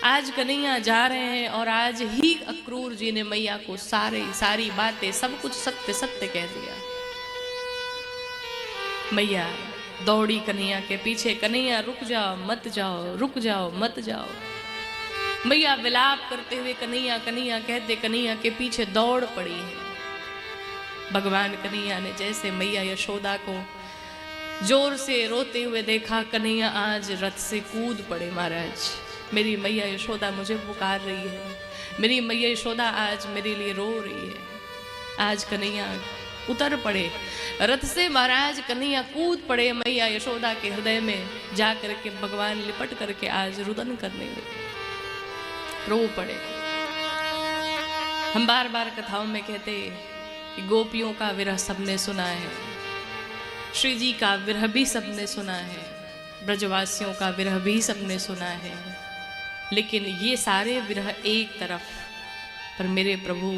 आज कन्हैया जा रहे हैं और आज ही अक्रूर जी ने मैया को सारी बातें सब कुछ सत्य सत्य कह दिया। मैया दौड़ी कन्हैया के पीछे, कन्हैया रुक जाओ मत जाओ, रुक जाओ मत जाओ। मैया विलाप करते हुए कन्हैया कन्हैया कहते कन्हैया के पीछे दौड़ पड़ी है। भगवान कन्हैया ने जैसे मैया यशोदा को जोर से रोते हुए देखा, कन्हैया आज रथ से कूद पड़े। महाराज मेरी मैया यशोदा मुझे पुकार रही है, मेरी मैया यशोदा आज मेरे लिए रो रही है। आज कन्हैया उतर पड़े रथ से, महाराज कन्हैया कूद पड़े मैया यशोदा के हृदय में जा करके, भगवान लिपट करके आज रुदन करने लगे, रो पड़े। हम बार बार कथाओं में कहते कि गोपियों का विरह सबने सुना है, श्री जी का विरह भी सबने सुना है, ब्रजवासियों का विरह भी सबने सुना है, लेकिन ये सारे विरह एक तरफ, पर मेरे प्रभु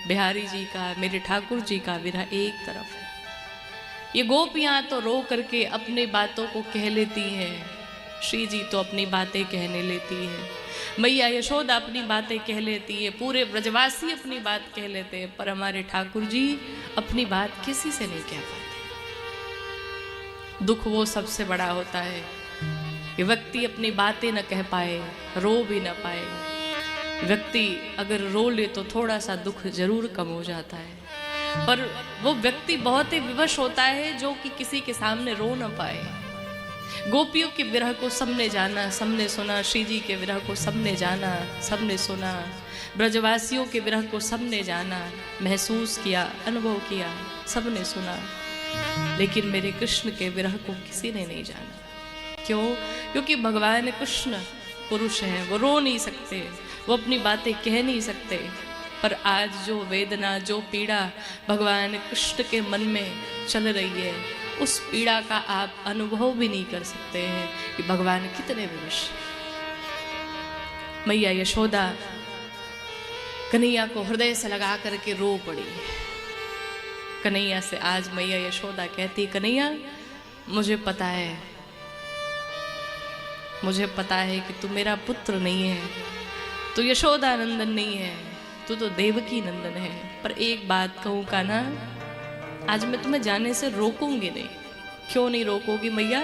बिहारी जी का, मेरे ठाकुर जी का विरह एक तरफ है। ये गोपियाँ तो रो करके अपनी बातों को कह लेती हैं, श्री जी तो अपनी बातें कहने लेती है, मैया यशोदा अपनी बातें कह लेती है, पूरे ब्रजवासी अपनी बात कह लेते हैं, पर हमारे ठाकुर जी अपनी बात किसी से नहीं कह पाते। दुख वो सबसे बड़ा होता है कि व्यक्ति अपनी बातें न कह पाए, रो भी न पाए। व्यक्ति अगर रो ले तो थोड़ा सा दुख जरूर कम हो जाता है, पर वो व्यक्ति बहुत ही विवश होता है जो कि किसी के सामने रो न पाए। गोपियों के विरह को सबने जाना, सबने सुना, श्री जी के विरह को सबने जाना, सबने सुना, ब्रजवासियों के विरह को सबने जाना, महसूस किया, अनुभव किया, सबने सुना, लेकिन मेरे कृष्ण के विरह को किसी ने नहीं जाना। क्यों? क्योंकि भगवान कृष्ण पुरुष हैं, वो रो नहीं सकते, वो अपनी बातें कह नहीं सकते, पर आज जो वेदना, जो पीड़ा भगवान कृष्ण के मन में चल रही है, उस पीड़ा का आप अनुभव भी नहीं कर सकते हैं कि भगवान कितने विवश। मैया यशोदा कन्हैया को हृदय से लगा करके रो पड़ी। कन्हैया से आज मैया यशोदा कहती, कन्हैया मुझे पता है, मुझे पता है कि तू मेरा पुत्र नहीं है, तू यशोदा नंदन नहीं है, तू तो देवकी नंदन है, पर एक बात कहूँ का ना, आज मैं तुम्हें जाने से रोकूंगी नहीं। क्यों नहीं रोकूंगी मैया?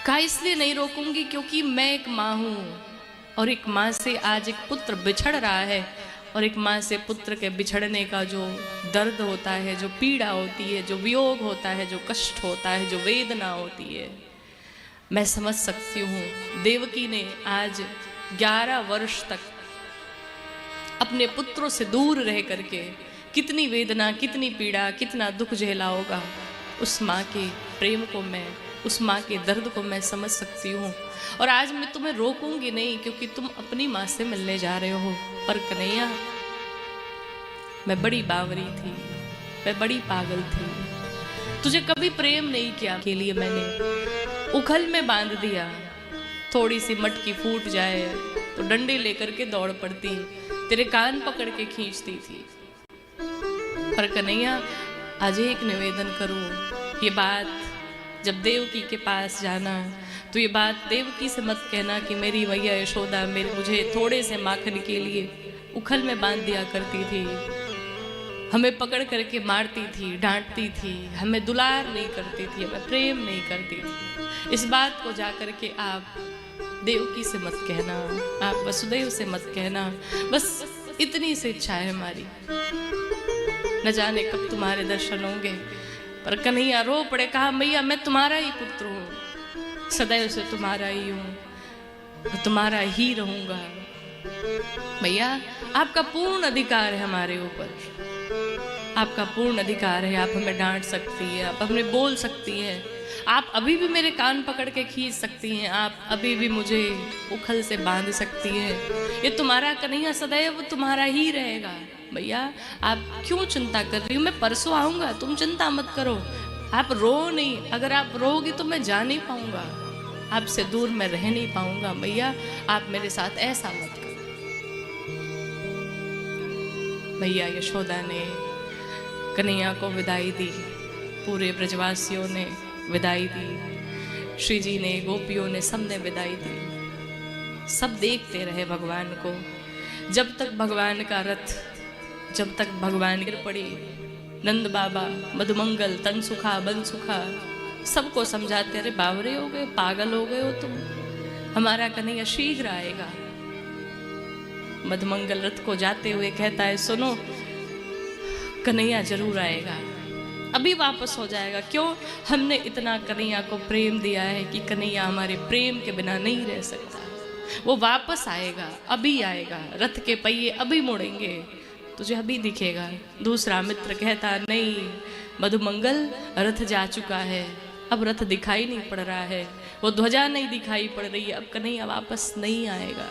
का इसलिए नहीं रोकूंगी क्योंकि मैं एक माँ हूँ, और एक माँ से आज एक पुत्र बिछड़ रहा है, और एक माँ से पुत्र के बिछड़ने का जो दर्द होता है, जो पीड़ा होती है, जो वियोग होता है, जो कष्ट होता है, जो वेदना होती है, मैं समझ सकती हूँ। देवकी ने आज 11 वर्ष तक अपने पुत्रों से दूर रह करके कितनी वेदना, कितनी पीड़ा, कितना दुख झेला होगा। उस माँ के प्रेम को मैं, उस माँ के दर्द को मैं समझ सकती हूँ, और आज मैं तुम्हें रोकूंगी नहीं क्योंकि तुम अपनी माँ से मिलने जा रहे हो। पर कन्हैया, मैं बड़ी बावरी थी, मैं बड़ी पागल थी, तुझे कभी प्रेम नहीं किया, के लिए मैंने उखल में बांध दिया, थोड़ी सी मटकी फूट जाए तो डंडे लेकर के दौड़ पड़ती, तेरे कान पकड़ के खींचती थी। पर कन्हैया, आज एक निवेदन करूं, ये बात जब देवकी के पास जाना तो ये बात देवकी से मत कहना कि मेरी मैया यशोदा मुझे थोड़े से माखन के लिए उखल में बांध दिया करती थी, हमें पकड़ करके मारती थी, डांटती थी, हमें दुलार नहीं करती थी, हमें प्रेम नहीं करती थी। इस बात को जा करके आप देवकी से मत कहना, आप वसुदेव से मत कहना। बस इतनी सी इच्छा है हमारी, न जाने कब तुम्हारे दर्शन होंगे। पर कन्हैया रो पड़े, कहा मैया मैं तुम्हारा ही पुत्र हूँ, सदैव से तुम्हारा ही हूँ, तुम्हारा ही रहूंगा। मैया आपका पूर्ण अधिकार है हमारे ऊपर, आपका पूर्ण अधिकार है, आप हमें डांट सकती है, आप हमें बोल सकती हैं, आप अभी भी मेरे कान पकड़ के खींच सकती हैं, आप अभी भी मुझे उखल से बांध सकती हैं। ये तुम्हारा कन्हैया सदैव तुम्हारा ही रहेगा। भैया आप क्यों चिंता कर रही हो? मैं परसों आऊँगा, तुम चिंता मत करो, आप रो नहीं, अगर आप रोगी तो मैं जा नहीं पाऊँगा, आपसे दूर मैं रह नहीं पाऊँगा। भैया आप मेरे साथ ऐसा मत करो। भैया यशोदा ने कन्हैया को विदाई दी, पूरे ब्रजवासियों ने विदाई दी, श्री जी ने, गोपियों ने, सबने विदाई दी। सब देखते रहे भगवान को। जब तक भगवान का रथ, जब तक भगवान गिर पड़ी, नंद बाबा मधुमंगल तनसुखा बनसुखा सबको समझाते, अरे बावरे हो गए, पागल हो गए हो तुम, हमारा कन्हैया शीघ्र आएगा। मधुमंगल रथ को जाते हुए कहता है, सुनो कन्हैया जरूर आएगा, अभी वापस हो जाएगा। क्यों? हमने इतना कन्हैया को प्रेम दिया है कि कन्हैया हमारे प्रेम के बिना नहीं रह सकता। वो वापस आएगा, अभी आएगा, रथ के पहिए अभी मुड़ेंगे, तुझे अभी दिखेगा। दूसरा मित्र कहता, नहीं मधुमंगल, रथ जा चुका है, अब रथ दिखाई नहीं पड़ रहा है, वो ध्वजा नहीं दिखाई पड़ रही है, अब कन्हैया वापस नहीं आएगा।